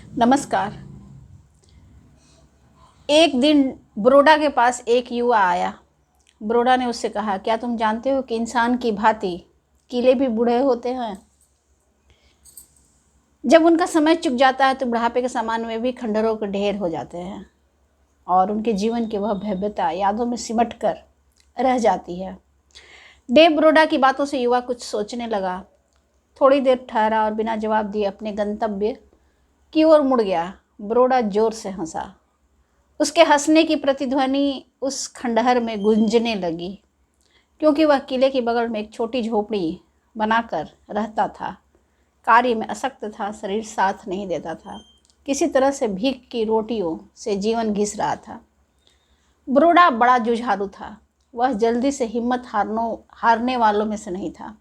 नमस्कार। एक दिन बरोड़ा के पास एक युवा आया। बरोड़ा ने उससे कहा, क्या तुम जानते हो कि इंसान की भांति किले भी बूढ़े होते हैं? जब उनका समय चुक जाता है तो बुढ़ापे के सामान में भी खंडहरों के ढेर हो जाते हैं और उनके जीवन की वह भव्यता यादों में सिमट कर रह जाती है। देव बरोड़ा की बातों से युवा कुछ सोचने लगा। थोड़ी देर ठहरा और बिना जवाब दिए अपने गंतव्य की ओर मुड़ गया। बरोड़ा जोर से हंसा। उसके हंसने की प्रतिध्वनि उस खंडहर में गूंजने लगी, क्योंकि वह किले के बगल में एक छोटी झोपड़ी बनाकर रहता था। कार्य में असक्त था, शरीर साथ नहीं देता था। किसी तरह से भीख की रोटियों से जीवन घिस रहा था। बरोड़ा बड़ा जुझारू था। वह जल्दी से हिम्मत हारने वालों में से नहीं था।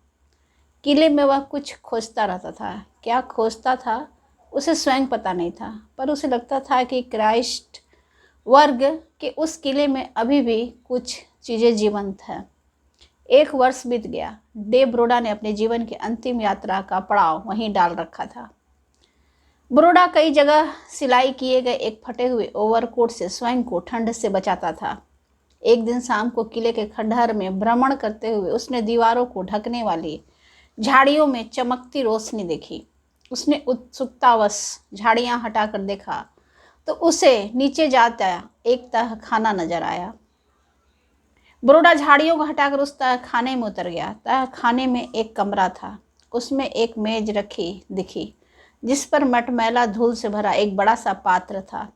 किले में वह कुछ खोजता रहता था। क्या खोजता था उसे स्वयं पता नहीं था, पर उसे लगता था कि क्राइस्ट वर्ग के उस किले में अभी भी कुछ चीज़ें जीवंत हैं। 1 वर्ष बीत गया। देव बरोड़ा ने अपने जीवन की अंतिम यात्रा का पड़ाव वहीं डाल रखा था। बरोड़ा कई जगह सिलाई किए गए एक फटे हुए ओवरकोट से स्वयं को ठंड से बचाता था। एक दिन शाम को किले के खंडहर में भ्रमण करते हुए उसने दीवारों को ढकने वाली झाड़ियों में चमकती रोशनी देखी। उसने उत्सुकतावश झाड़ियां हटाकर देखा तो उसे नीचे जाता एक तह खाना नजर आया। बरोड़ा झाड़ियों को हटाकर उस तह खाने में उतर गया। तह खाने में एक कमरा था। उसमें एक मेज रखी दिखी, जिस पर मटमैला धूल से भरा एक बड़ा सा पात्र था,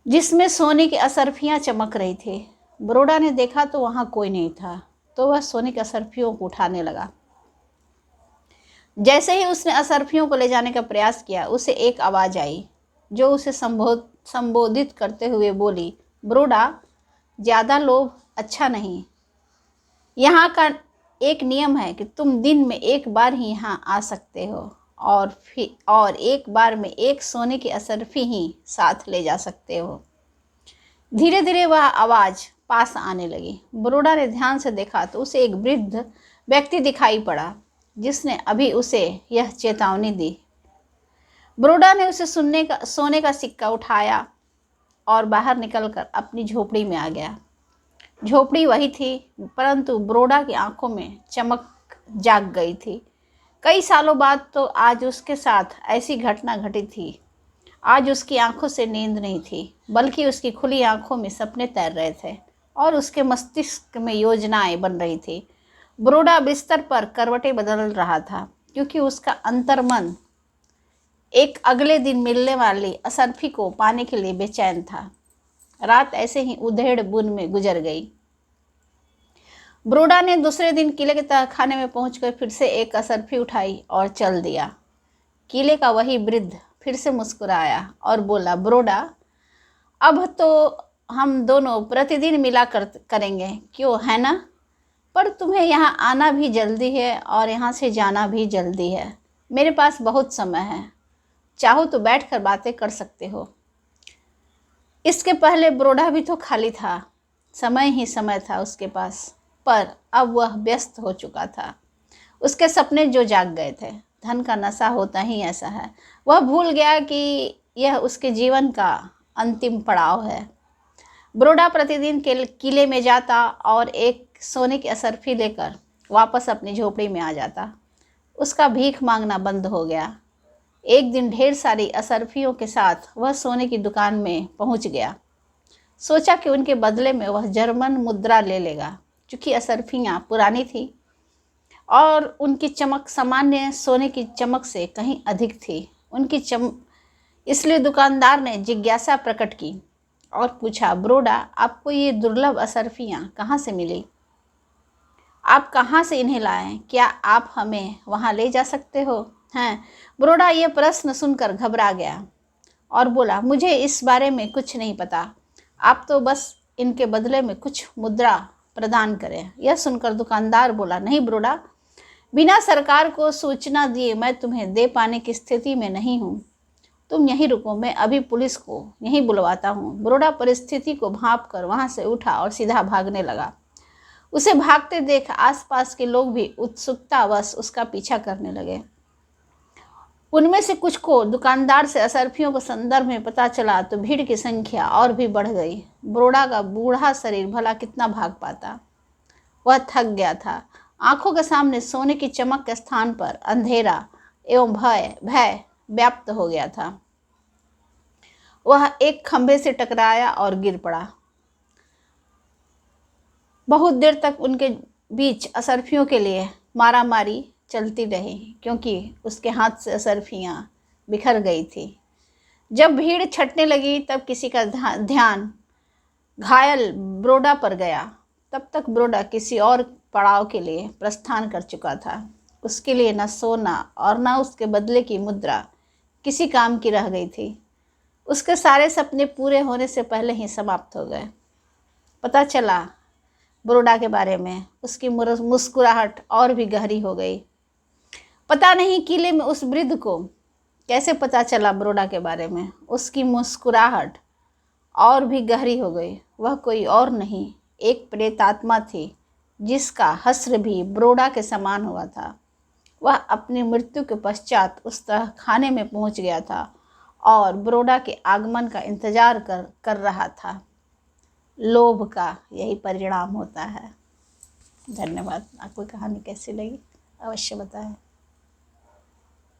जिसमें सोने की असरफियां चमक रही थी। बरोड़ा ने देखा तो वहां कोई नहीं था, तो वह सोने की असरफियों को उठाने लगा। जैसे ही उसने असरफियों को ले जाने का प्रयास किया, उसे एक आवाज आई जो उसे संबोधित करते हुए बोली, बरोड़ा, ज़्यादा लोभ अच्छा नहीं। यहाँ का एक नियम है कि तुम दिन में एक बार ही यहाँ आ सकते हो और एक बार में एक सोने की असरफी ही साथ ले जा सकते हो। धीरे धीरे वह आवाज़ पास आने लगी। बरोड़ा ने ध्यान से देखा तो उसे एक वृद्ध व्यक्ति दिखाई पड़ा, जिसने अभी उसे यह चेतावनी दी। बरोड़ा ने उसे सोने का सिक्का उठाया और बाहर निकलकर अपनी झोपड़ी में आ गया। झोपड़ी वही थी, परंतु बरोड़ा की आंखों में चमक जाग गई थी। कई सालों बाद तो आज उसके साथ ऐसी घटना घटी थी। आज उसकी आंखों से नींद नहीं थी, बल्कि उसकी खुली आंखों में सपने तैर रहे थे और उसके मस्तिष्क में योजनाएं बन रही थी। बरोड़ा बिस्तर पर करवटें बदल रहा था, क्योंकि उसका अंतर्मन एक अगले दिन मिलने वाली असरफी को पाने के लिए बेचैन था। रात ऐसे ही उधेड़ बुन में गुजर गई। बरोड़ा ने दूसरे दिन किले के तहखाने में पहुंचकर फिर से एक असरफी उठाई और चल दिया। किले का वही वृद्ध फिर से मुस्कुराया और बोला, बरोड़ा, अब तो हम दोनों प्रतिदिन मिला करेंगे, क्यों, है ना? पर तुम्हें यहाँ आना भी जल्दी है और यहाँ से जाना भी जल्दी है। मेरे पास बहुत समय है, चाहो तो बैठकर बातें कर सकते हो। इसके पहले बरोड़ा भी तो खाली था, समय ही समय था उसके पास, पर अब वह व्यस्त हो चुका था। उसके सपने जो जाग गए थे। धन का नशा होता ही ऐसा है। वह भूल गया कि यह उसके जीवन का अंतिम पड़ाव है। बरोड़ा प्रतिदिन के किले में जाता और एक सोने की असरफी लेकर वापस अपनी झोपड़ी में आ जाता। उसका भीख मांगना बंद हो गया। एक दिन ढेर सारी असरफियों के साथ वह सोने की दुकान में पहुंच गया। सोचा कि उनके बदले में वह जर्मन मुद्रा ले लेगा। चूँकि असरफियाँ पुरानी थी और उनकी चमक सामान्य सोने की चमक से कहीं अधिक थी, इसलिए दुकानदार ने जिज्ञासा प्रकट की और पूछा, बरोड़ा, आपको ये दुर्लभ असरफियाँ कहाँ से मिली? आप कहाँ से इन्हें लाए? क्या आप हमें वहाँ ले जा सकते हो? हैं? बरोड़ा ये प्रश्न सुनकर घबरा गया और बोला, मुझे इस बारे में कुछ नहीं पता। आप तो बस इनके बदले में कुछ मुद्रा प्रदान करें। यह सुनकर दुकानदार बोला, नहीं बरोड़ा, बिना सरकार को सूचना दिए मैं तुम्हें दे पाने की स्थिति में नहीं हूँ। तुम यहीं रुको, मैं अभी पुलिस को यहीं बुलवाता हूँ। बरोड़ा परिस्थिति को भांप कर वहाँ से उठा और सीधा भागने लगा। उसे भागते देख आसपास के लोग भी उत्सुकतावश उसका पीछा करने लगे। उनमें से कुछ को दुकानदार से असरफियों के संदर्भ में पता चला तो भीड़ की संख्या और भी बढ़ गई। बरोड़ा का बूढ़ा शरीर भला कितना भाग पाता। वह थक गया था। आंखों के सामने सोने की चमक के स्थान पर अंधेरा एवं भय भय व्याप्त हो गया था। वह एक खंभे से टकराया और गिर पड़ा। बहुत देर तक उनके बीच असरफियों के लिए मारामारी चलती रही, क्योंकि उसके हाथ से असरफियाँ बिखर गई थी। जब भीड़ छटने लगी तब किसी का ध्यान घायल बरोड़ा पर गया। तब तक बरोड़ा किसी और पड़ाव के लिए प्रस्थान कर चुका था। उसके लिए न सोना और न उसके बदले की मुद्रा किसी काम की रह गई थी। उसके सारे सपने पूरे होने से पहले ही समाप्त हो गए। पता चला बरोड़ा के बारे में। उसकी मुस्कुराहट और भी गहरी हो गई। पता नहीं किले में उस वृद्ध को कैसे पता चला बरोड़ा के बारे में। उसकी मुस्कुराहट और भी गहरी हो गई। वह कोई और नहीं, एक प्रेतात्मा थी जिसका हश्र भी बरोड़ा के समान हुआ था। वह अपनी मृत्यु के पश्चात उस तरह खाने में पहुंच गया था और बरोड़ा के आगमन का इंतजार कर रहा था। लोभ का यही परिणाम होता है। धन्यवाद। आपको कहानी कैसी लगी अवश्य बताएं।